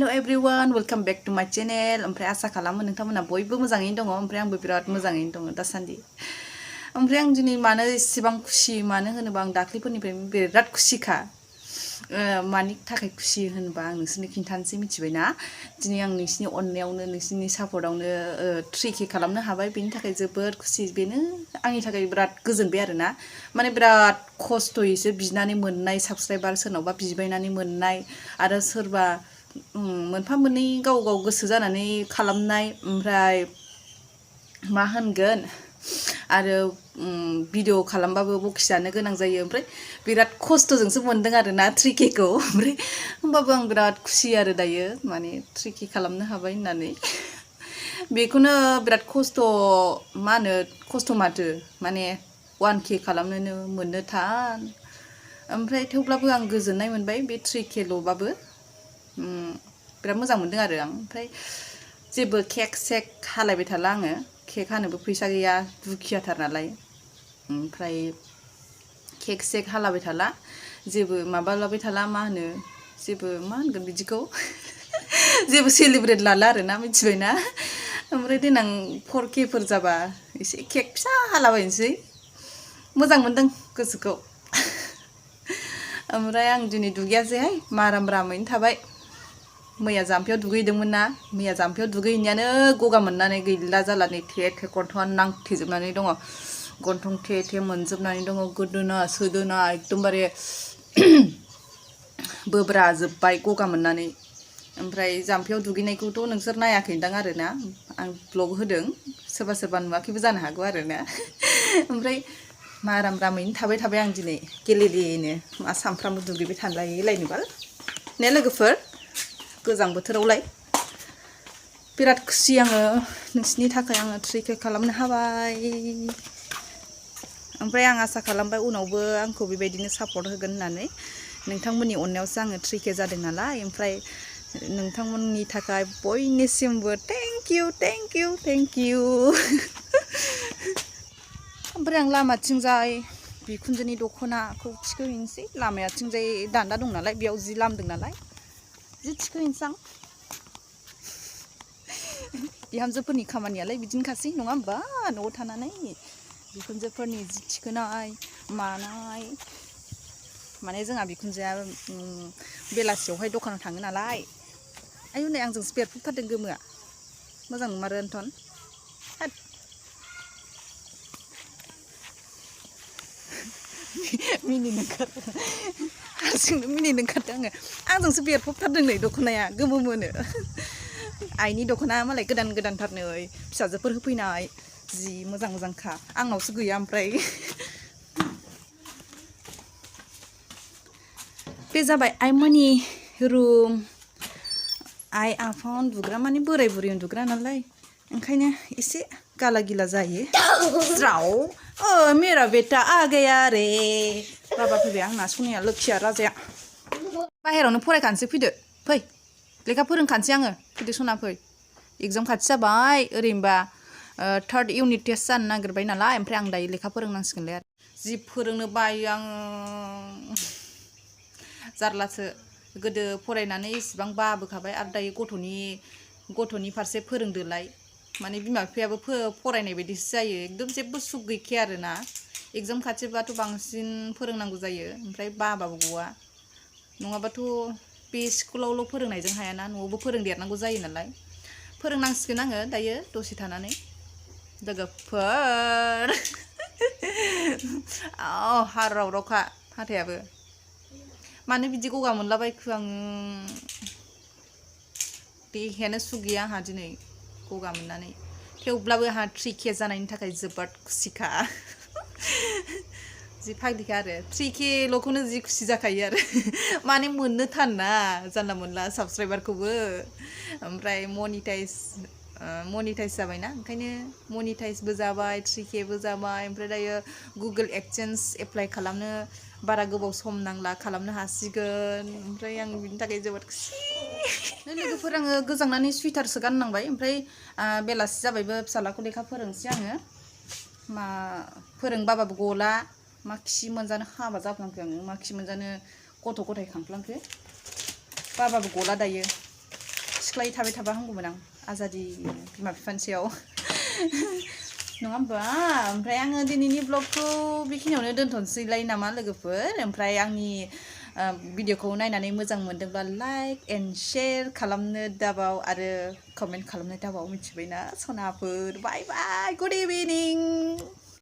Hello everyone, welcome back to my channel. Oमफ्राय आसा खालामो नोंथांमोना बयबो मोजाङैनो दङ। ओमफ्राय आंबो बिराद मोजाङैनो दङ दासान्दि। ओमफ्राय आं दिनै मानो इसेबां खुसि मानो होनोबा आं दाख्लैफोरनिफ्राय बिराद खुसिखा। मानि थाखाय खुसि होनोबा आं नोंसोरनो खिन्थानोसै मिथिबायना। दिनै आं नोंसिनि अननायावनो नोंसिनि सापर्टआवनो 3K खालामनो हाबाय। बेनि थाखाय जोबोद खुसि। बेनो आंनि थाखाय बिराद गोजोनबाय आरोना। माने बिराद खस्थ'यैसो बिनानै मोननाय साबस्क्राइबार सोरनावबा बिबायनानै मोननाय आरो सोरबा मोनफा मोननै गाव गाव गोसो जानानै खालामनाय ओमफ्राय मा होनगोन आरो भिडिअ खालामबाबो बखि जानो गोनां जायो ओमफ्राय बिराद खस्थ'जोंसो मोनदों आरोना 3K खौ ओमफ्राय होमबाबो आं बिराद खुसि आरो दायो माने 3K खालामनो हाबाय होननानै बेखौनो बिराद खस्थ' मा होनो खस्थ' माथो माने 1K खालामनोनो मोननो थान ओमफ्राय थेवब्लाबो आं गोजोननाय मोनबाय बे 3Kल'बाबो बिराद मोजां मोनदों आरो आं ओमफ्राय जेबो केक सेक हालायबाय थाला आङो केक हानोबो फैसा गैया दुखियाथार नालाय ओमफ्राय केक सेक हालाबाय थाला जेबो माबालाबाय थाला मा होनो जेबो मा होनगोन बिदिखौ जेबो सेलिब्रेट लाला आरोना मिथिबायना ओमफ्राय देनां 4K फोर जाबा एसे केक फिसा हालाबायनोसै मोजां मोनदों गोसोखौ ओमफ्राय आं दिनै दुगैयासैहाय मारामैनो थाबाय मैया जाम्फैयाव दुगैदोंमोन ना मैया जाम्फैयाव दुगैहैनायानो गगा मोननानै गैला जाला नै थे थे गन्थंआनो नांथेजोबनानै दङ गन्थं थे थे मोनजोबनानै दङ गोदोना सोदोना एकदमबारे बोब्राजोब्बाय गगा मोननानै ओमफ्राय जाम्फैयाव दुगैनायखौथ' नोंसोर नायाखैदां आरोना आं ब्लग होदों सोरबा सोरबा नुवाखैबो जानो हागौ आरोना ओमफ्राय मारामैनो थाबाय आं दिनै गेलेनो मा सामफ्रामबो दुगैबाय थालायलायनोबाल ने लोगोफोर गोजां बोथोरावलाय बिराद खुसि आङो नोंसिनि थाखाय आङो 3K खालामनो हाबाय ओमफ्राय आं आसा खालामबाय उनावबो आंखौ बेबायदिनो सापर्ट होगोन होननानै नोंथांमोननि अननायावसो आङो 3K जादों नालाय ओमफ्राय नोंथांमोननि थाखाय बयनिसिमबो थेंक इउ ओमफ्राय आं लामाथिंजाय बिखुनजोनि दख'नाखौ थिखोहैनोसै लामायाथिंजाय दान्दा दं नालाय बेयाव जि लामदों नालाय जि थिखोहैनोसै आं बिहामजोफोरनि खामानियालाय बिदिनोखासै नङा होमबा न'आव थानानै बिखुनजोफोरनि जि थिखोनाय मानाय माने जोंहा बिखुनजोआ बेलासियावहाय दखानाव थाङो नालाय आयौ नै आंजोंसो बेरफबथारदों गोमोआ मोजां नंमारो एन्थन मिनिनो ओंखारदों हारसिंनो मिनिनो ओंखारदों आंजोंसो बेरफबथारदों नै दख'नाया गोमो मोनो आइनि दख'ना मालाय गोदानथार नै फिसाजोफोर होफैनाय जि मोजांखा आंनावसो गैया ओमफ्राय बे जाबाय आइमोननि रुम आइ आफा उन्दुग्रा माने बोराय बुरै उन्दुग्रा नालाय ओंखायनो एसे गाला गिला जायो ज्राव मेरा बेटा आ गया रे बाबा फैबाय आंना सनिया लोखिया राजाया बाहेरावनो फरायखानोसै फैदो फै लेखा फोरोंखानोसै आङो फैदो सना फै एगजाम खाथि जाबाय ओरैनोबा 3rd इउनिट टेस्ट जानो नागिरबाय नालाय ओमफ्राय आं दायो लेखा फोरोंनांसिगोनलाय आरो जि फोरोंनो बायो आं जारलासो गोदो फरायनानै इसिबां बाबोखाबाय आरो दायो गथ'नि फारसे फोरोंदोलाय माने बिमा बिफायाबो फरायनाय बायदिसो जायो एकदम जेबो सुख गैखाया आरोना एगजाम खाथिबाथ' बांसिन फोरोंनांगौ जायो ओमफ्राय बाबाबो गवा नङाबाथ' बे स्कुलावल' फोरोंनायजों हायाना न'आवबो फोरोंदेरनांगौ जायो नालाय फोरोंनांसिगोन आङो दायो दसे थानानै लोगोफोर हाराव रावखा हाथायाबो मानो बिदि गगा मोनलाबायखो आङो देहायानो सुख गैया आंहा दिनै गगा मोननानै थेवब्लाबो आंहा 3K जानायनि थाखाय जोबोद खुसिखा जि फाग्लिखा आरो 3Kल'खौनो जि खुसि जाखायो आरो माने मोननो थान ना जानला मोनला साबस्क्राइबारखौबो ओमफ्राय मनिटाइज जाबायना ओंखायनो मनिटाइजबो जाबाय 3Kबो जाबाय ओमफ्राय दायो गुगोल एक्सेन्ज एप्लाइ खालामनो बारा गोबाव सम नांला खालामनो हासिगोन ओमफ्राय आं बिनि थाखाय जोबोद खुसि लोगोफोर आङो गोजांनानै सुइटारसो गाननांबाय ओमफ्राय बेलासि जाबायबो फिसालाखौ लेखा फोरोंसै आङो मा फोरोंबाबाबो गला मा खि मोनजानो हाबा जाफ्लांखो आङो मा खि मोनजानो गथ' गथाय खांफ्लांखो बाबाबो गला दायो सिख्लायै थाबाय थाबा हामगौमोन आं आजादि बिमा बिफानि सायाव नङा होमबा ओमफ्राय आङो दिनैनि ब्लगखौ बेखिनियावनो दोनथ'नोसैलाय नामा लोगोफोर ओमफ्राय आंनि भिडिअखौ नायनानै मोजां मोनदोंब्ला लाइक एन्ड शेयार खालामनो दाबाव आरो कमेन्ट खालामनो दाबाव मिथिबायना सनाफोर बाय बाय गुड इभिनिं